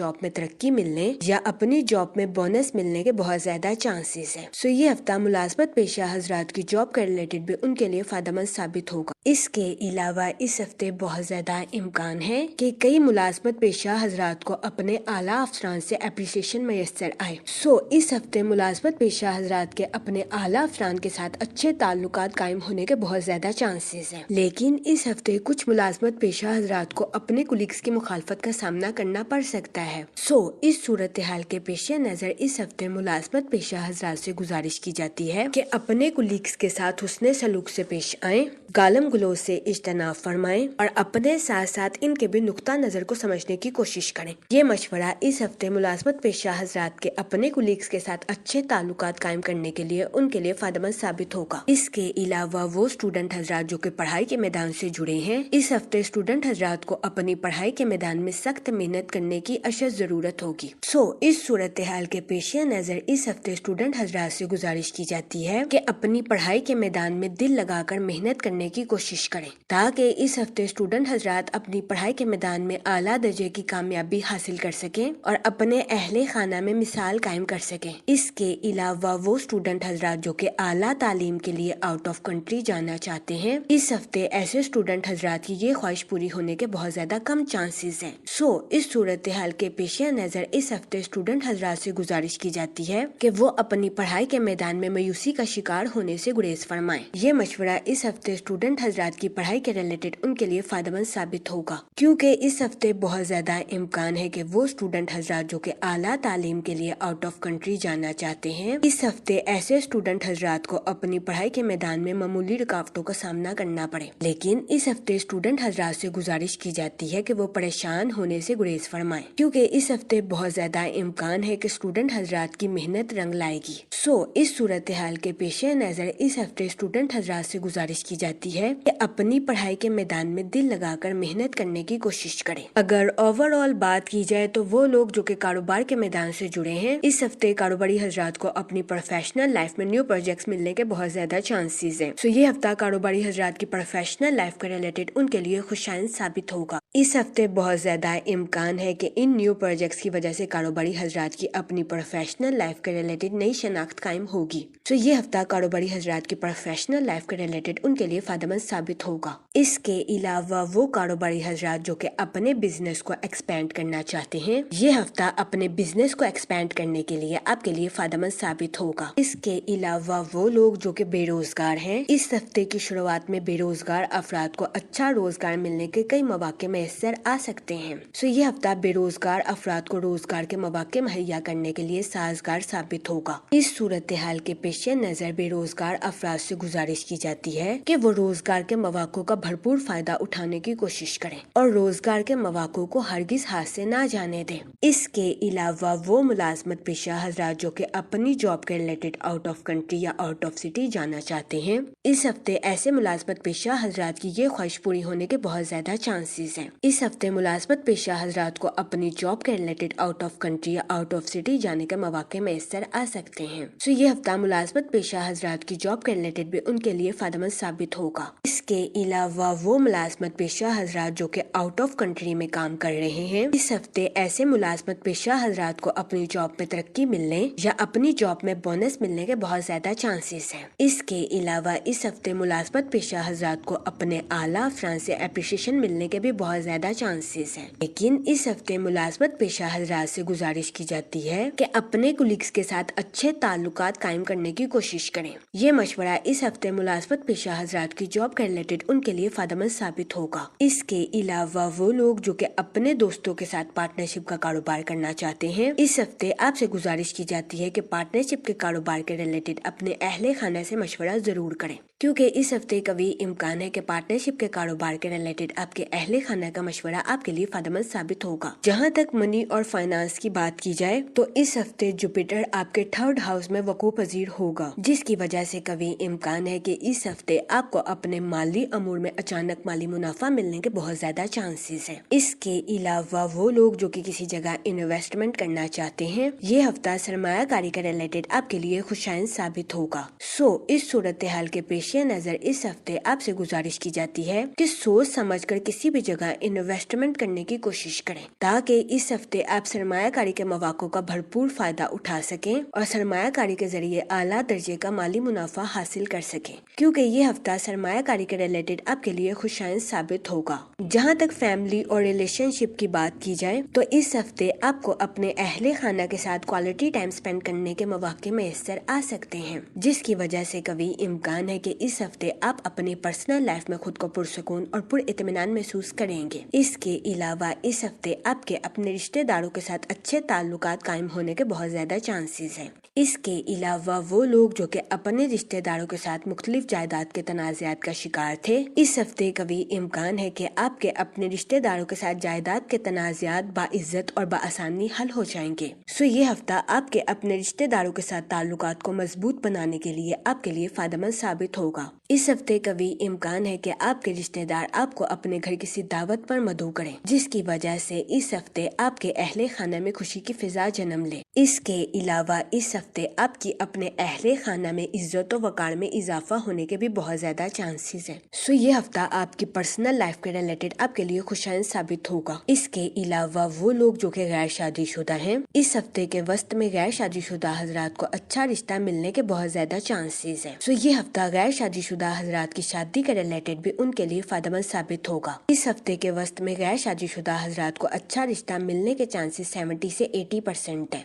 Job میں ترقی ملنے یا اپنی جاب میں بونس ملنے کے بہت زیادہ چانسز ہیں. سو یہ ہفتہ ملازمت پیشہ حضرات کی جاب کے ریلیٹڈ بھی ان کے لیے فائدہ مند ثابت ہوگا. اس کے علاوہ اس ہفتے بہت زیادہ امکان ہے کہ کئی ملازمت پیشہ حضرات کو اپنے اعلیٰ افسران سے اپریسیشن میسر آئے. سو اس ہفتے ملازمت پیشہ حضرات کے اپنے اعلیٰ افسران کے ساتھ اچھے تعلقات قائم ہونے کے بہت زیادہ چانسز ہیں. لیکن اس ہفتے کچھ ملازمت پیشہ حضرات کو اپنے کولیگز کی مخالفت کا سامنا کرنا پڑ سکتا ہے. سو اس صورتحال کے پیش نظر اس ہفتے ملازمت پیشہ حضرات سے گزارش کی جاتی ہے کہ اپنے کولیگز کے ساتھ حسن سلوک سے پیش آئیں، گالم گلوچ سے اجتناب فرمائیں اور اپنے ساتھ ساتھ ان کے بھی نقطہ نظر کو سمجھنے کی کوشش کریں. یہ مشورہ اس ہفتے ملازمت پیشہ حضرات کے اپنے کولیگز کے ساتھ اچھے تعلقات قائم کرنے کے لیے ان کے لیے فائدہ مند ثابت ہوگا. اس کے علاوہ وہ اسٹوڈنٹ حضرات جو کہ پڑھائی کے میدان سے جڑے ہیں، اس ہفتے اسٹوڈنٹ حضرات کو اپنی پڑھائی کے میدان میں سخت محنت کرنے کی اشد ضرورت ہوگی. سو اس صورتحال کے پیش نظر اس ہفتے اسٹوڈنٹ حضرات سے گزارش کی جاتی ہے کہ اپنی پڑھائی کے میدان میں دل لگا کر محنت کرنے کی کوشش کریں تاکہ اس ہفتے اسٹوڈنٹ حضرات اپنی پڑھائی کے میدان میں اعلیٰ درجے کی کامیابی حاصل کر سکیں اور اپنے اہل خانہ میں مثال قائم کر سکیں. اس کے علاوہ وہ اسٹوڈنٹ حضرات جو کہ اعلیٰ تعلیم کے لیے آؤٹ آف کنٹری جانا چاہتے ہیں، اس ہفتے ایسے اسٹوڈنٹ حضرات کی یہ خواہش پوری ہونے کے بہت زیادہ کم چانسز ہیں. سو اس صورتحال کے پیش نظر اس ہفتے اسٹوڈنٹ حضرات سے گزارش کی جاتی ہے کہ وہ اپنی پڑھائی کے میدان میں مایوسی کا شکار ہونے سے گریز فرمائیں. یہ مشورہ اس ہفتے اسٹوڈنٹ حضرات کی پڑھائی کے ریلیٹڈ ان کے لیے فائدہ مند ثابت ہوگا، کیونکہ اس ہفتے بہت زیادہ امکان ہے کہ وہ اسٹوڈنٹ حضرات جو کہ اعلیٰ تعلیم کے لیے آؤٹ آف کنٹری جانا چاہتے ہیں، اس ہفتے ایسے اسٹوڈنٹ حضرات کو اپنی پڑھائی کے میدان میں معمولی رکاوٹوں کا سامنا کرنا پڑے. لیکن اس ہفتے اسٹوڈنٹ حضرات سے گزارش کی جاتی ہے کہ وہ پریشان ہونے سے گریز فرمائیں، کیونکہ اس ہفتے بہت زیادہ امکان ہے کہ اسٹوڈنٹ حضرات کی محنت رنگ لائے گی. سو اس صورتحال کے پیش نظر اس ہفتے اسٹوڈنٹ حضرات سے گزارش کی جاتی ہے کہ اپنی پڑھائی کے میدان میں دل لگا کر محنت کرنے کی کوشش کریں. اگر اوور آل بات کی جائے تو وہ لوگ جو کہ کاروبار کے میدان سے جڑے ہیں، اس ہفتے کاروباری حضرات کو اپنی پروفیشنل لائف میں نیو پروجیکٹس ملنے کے بہت زیادہ چانسز ہیں. سو یہ ہفتہ کاروباری حضرات کی پروفیشنل لائف کے ریلیٹڈ ان کے لیے خوشائند ثابت ہوگا. اس ہفتے بہت زیادہ امکان ہے کہ ان نیو پروجیکٹس کی وجہ سے کاروباری حضرات کی اپنی پروفیشنل لائف کے ریلیٹڈ نئی شناخت قائم ہوگی. سو یہ ہفتہ کاروباری حضرات کی پروفیشنل لائف کے ریلیٹڈ ان کے لیے فائدہ مند ثابت ہوگا. اس کے علاوہ وہ کاروباری حضرات جو کہ اپنے بزنس کو ایکسپینڈ کرنا چاہتے ہیں، یہ ہفتہ اپنے بزنس کو ایکسپینڈ کرنے کے لیے آپ کے لیے فائدہ مند ثابت ہوگا. اس کے علاوہ وہ لوگ جو کہ بے روزگار ہیں، اس ہفتے کی شروعات میں بے روزگار افراد کو اچھا روزگار ملنے کے کئی مواقع میسر آ سکتے ہیں. سو یہ ہفتہ بے روزگار افراد کو روزگار کے مواقع مہیا کرنے کے لیے سازگار ثابت ہوگا. اس صورتحال کے پیش نظر بے روزگار افراد سے گزارش کی جاتی ہے کہ وہ روزگار کے مواقع کا بھرپور فائدہ اٹھانے کی کوشش کریں اور روزگار کے مواقع کو ہرگز ہاتھ سے نہ جانے دیں. اس کے علاوہ وہ ملازمت پیشہ حضرات جو کہ اپنی جاب کے ریلیٹڈ آؤٹ آف کنٹری یا آؤٹ آف سٹی جانا چاہتے ہیں، اس ہفتے ایسے ملازمت پیشہ حضرات کی یہ خواہش پوری ہونے کے بہت زیادہ چانسز ہیں. اس ہفتے ملازمت پیشہ حضرات کو اپنی جاب کے ریلیٹڈ آؤٹ آف کنٹری یا آؤٹ آف سٹی جانے کے مواقع میسر آ سکتے ہیں. سو یہ ہفتہ ملازمت پیشہ حضرات کی جاب کے ریلیٹڈ بھی ان کے لیے فائدہ مند ثابت ہوگا. اس کے علاوہ وہ ملازمت پیشہ حضرات جو کہ آؤٹ آف کنٹری میں کام کر رہے ہیں، اس ہفتے ایسے ملازمت پیشہ حضرات کو اپنی جاب میں ترقی ملنے یا اپنی جاب میں بونس ملنے کے بہت زیادہ چانسز ہیں. اس کے علاوہ اس ہفتے ملازمت پیشہ حضرات کو اپنے اعلیٰ افسران سے اپریسیشن ملنے کے بھی بہت زیادہ چانسز ہیں. لیکن اس ہفتے ملازمت پیشہ حضرات سے گزارش کی جاتی ہے کہ اپنے کولیگز کے ساتھ اچھے تعلقات قائم کرنے کی کوشش کریں. یہ مشورہ اس ہفتے ملازمت پیشہ حضرات کی جاب کے ریلیٹڈ ان کے لیے فائدہ مند ثابت ہوگا. اس کے علاوہ وہ لوگ جو کہ اپنے دوستوں کے ساتھ پارٹنرشپ کا کاروبار کرنا چاہتے ہیں، اس ہفتے آپ سے گزارش کی جاتی ہے کہ پارٹنرشپ کے کاروبار کے ریلیٹڈ اپنے اہل خانہ سے مشورہ ضرور کریں، کیونکہ اس ہفتے قوی امکان ہے کہ پارٹنرشپ کے کاروبار کے ریلیٹڈ آپ کے اہل خانہ کا مشورہ آپ کے لیے فائدہ مند ثابت ہوگا. جہاں تک منی اور فائنانس کی بات کی جائے تو اس ہفتے جوپیٹر آپ کے 3rd ہاؤس میں وقوع پذیر ہوگا، جس کی وجہ سے قوی امکان ہے کہ اس ہفتے آپ کو کو اپنے مالی امور میں اچانک مالی منافع ملنے کے بہت زیادہ چانسز ہیں۔ اس کے علاوہ وہ لوگ جو کہ کسی جگہ انویسٹمنٹ کرنا چاہتے ہیں، یہ ہفتہ سرمایہ کاری کے ریلیٹڈ آپ کے لیے خوشائن ثابت ہوگا۔ اس صورتحال کے پیش نظر اس ہفتے آپ سے گزارش کی جاتی ہے کہ سوچ سمجھ کر کسی بھی جگہ انویسٹمنٹ کرنے کی کوشش کریں تاکہ اس ہفتے آپ سرمایہ کاری کے مواقع کا بھرپور فائدہ اٹھا سکیں اور سرمایہ کاری کے ذریعے اعلیٰ درجے کا مالی منافع حاصل کر سکیں، کیونکہ یہ ہفتہ سرمایہ کاری کے ریلیٹڈ آپ کے لیے خوشائن ثابت ہوگا۔ جہاں تک فیملی اور ریلیشن شپ کی بات کی جائے تو اس ہفتے آپ کو اپنے اہل خانہ کے ساتھ کوالٹی ٹائم سپینڈ کرنے کے مواقع میسر آ سکتے ہیں، جس کی وجہ سے کبھی امکان ہے کہ اس ہفتے آپ اپنی پرسنل لائف میں خود کو پرسکون اور پر اطمینان محسوس کریں گے۔ اس کے علاوہ اس ہفتے آپ کے اپنے رشتہ داروں کے ساتھ اچھے تعلقات قائم ہونے کے بہت زیادہ چانسز ہیں۔ اس کے علاوہ وہ لوگ جو کہ اپنے رشتہ داروں کے ساتھ مختلف جائیداد کے تنازعات کا شکار تھے، اس ہفتے کبھی امکان ہے کہ آپ کے اپنے رشتہ داروں کے ساتھ جائیداد کے تنازعات باعزت اور بآسانی حل ہو جائیں گے۔ یہ ہفتہ آپ کے اپنے رشتہ داروں کے ساتھ تعلقات کو مضبوط بنانے کے لیے آپ کے لیے فائدہ مند ثابت ہوگا۔ اس ہفتے کبھی امکان ہے کہ آپ کے رشتہ دار آپ کو اپنے گھر کسی دعوت پر مدعو کریں، جس کی وجہ سے اس ہفتے آپ کے اہل خانہ میں خوشی کی فضا جنم لے۔ اس کے علاوہ اس ہفتے آپ کی اپنے اہل خانہ میں عزت و وقار میں اضافہ ہونے کے بھی بہت زیادہ چانسز ہیں۔ یہ ہفتہ آپ کی پرسنل لائف کے ریلیٹڈ آپ کے لیے خوشائن ثابت ہوگا۔ اس کے علاوہ وہ لوگ جو کہ غیر شادی شدہ ہیں، اس ہفتے کے وسط میں غیر شادی شدہ حضرات کو اچھا رشتہ ملنے کے بہت زیادہ چانسز ہیں۔ یہ ہفتہ غیر شادی شدہ حضرات کی شادی کے ریلیٹڈ بھی ان کے لیے فائدہ مند ثابت ہوگا۔ اس ہفتے کے وسط میں غیر شادی شدہ حضرات کو اچھا رشتہ ملنے کے چانسز 70 سے 80% ہیں۔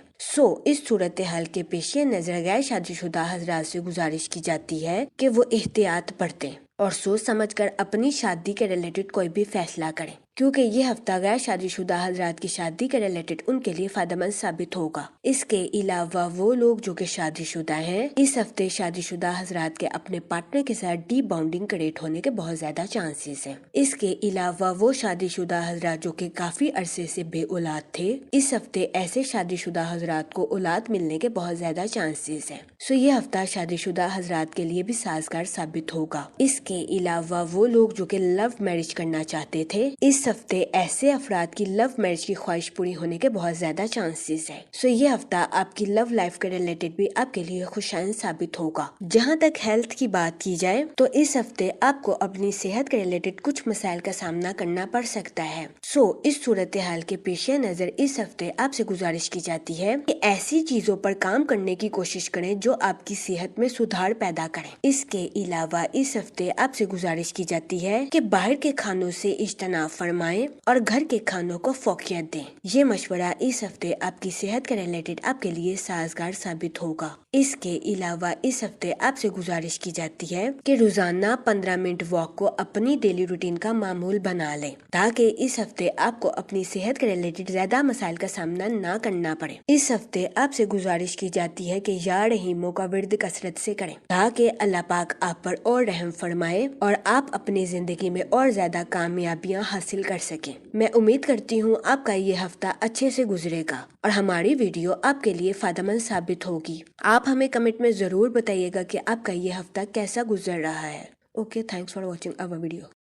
اس صورتحال کے پیش نظر غیر شادی شدہ حضرات سے گزارش کی جاتی ہے کہ وہ احتیاط برتیں اور سوچ سمجھ کر اپنی شادی کے ریلیٹڈ کوئی بھی فیصلہ کریں، کیونکہ یہ ہفتہ غیر شادی شدہ حضرات کی شادی کے ریلیٹڈ ان کے لیے فائدہ مند ثابت ہوگا۔ اس کے علاوہ وہ لوگ جو کہ شادی شدہ ہیں، اس ہفتے شادی شدہ حضرات کے اپنے پارٹنر کے ساتھ ڈیپ بانڈنگ کریٹ ہونے کے بہت زیادہ چانسز ہیں۔ اس کے علاوہ وہ شادی شدہ حضرات جو کہ کافی عرصے سے بے اولاد تھے، اس ہفتے ایسے شادی شدہ حضرات کو اولاد ملنے کے بہت زیادہ چانسز ہیں۔ یہ ہفتہ شادی شدہ حضرات کے لیے بھی سازگار ثابت ہوگا۔ اس کے علاوہ وہ لوگ جو کہ لو میرج کرنا چاہتے تھے، اس ہفتے ایسے افراد کی لو میرج کی خواہش پوری ہونے کے بہت زیادہ چانسز ہیں۔ یہ ہفتہ آپ کی لو لائف کے ریلیٹڈ بھی آپ کے لیے خوشائن ثابت ہوگا۔ جہاں تک ہیلتھ کی بات کی جائے تو اس ہفتے آپ کو اپنی صحت کے ریلیٹڈ کچھ مسائل کا سامنا کرنا پڑ سکتا ہے۔ اس صورتحال کے پیش نظر اس ہفتے آپ سے گزارش کی جاتی ہے کہ ایسی چیزوں پر کام کرنے کی کوشش کریں جو آپ کی صحت میں سدھار پیدا کریں۔ اس کے علاوہ اس ہفتے آپ سے گزارش کی جاتی ہے کہ باہر کے کھانوں سے اجتناب فرمائیں اور گھر کے کھانوں کو فوقیت دیں۔ یہ مشورہ اس ہفتے آپ کی صحت کے ریلیٹڈ آپ کے لیے سازگار ثابت ہوگا۔ اس کے علاوہ اس ہفتے آپ سے گزارش کی جاتی ہے کہ روزانہ 15 منٹ واک کو اپنی ڈیلی روٹین کا معمول بنا لیں تاکہ اس ہفتے آپ کو اپنی صحت کے ریلیٹڈ زیادہ مسائل کا سامنا نہ کرنا پڑے۔ اس ہفتے آپ سے گزارش کی جاتی ہے کہ یا رحیموں کا ورد کثرت سے کریں تاکہ اللہ پاک آپ پر اور رحم فرمائے اور آپ اپنی زندگی میں اور زیادہ کامیابیاں حاصل کر سکیں۔ میں امید کرتی ہوں آپ کا یہ ہفتہ اچھے سے گزرے گا اور ہماری ویڈیو آپ کے لیے فائدہ مند ثابت ہوگی۔ آپ ہمیں کمنٹ میں ضرور بتائیے گا کہ آپ کا یہ ہفتہ کیسا گزر رہا ہے۔ Okay, thanks for watching our video.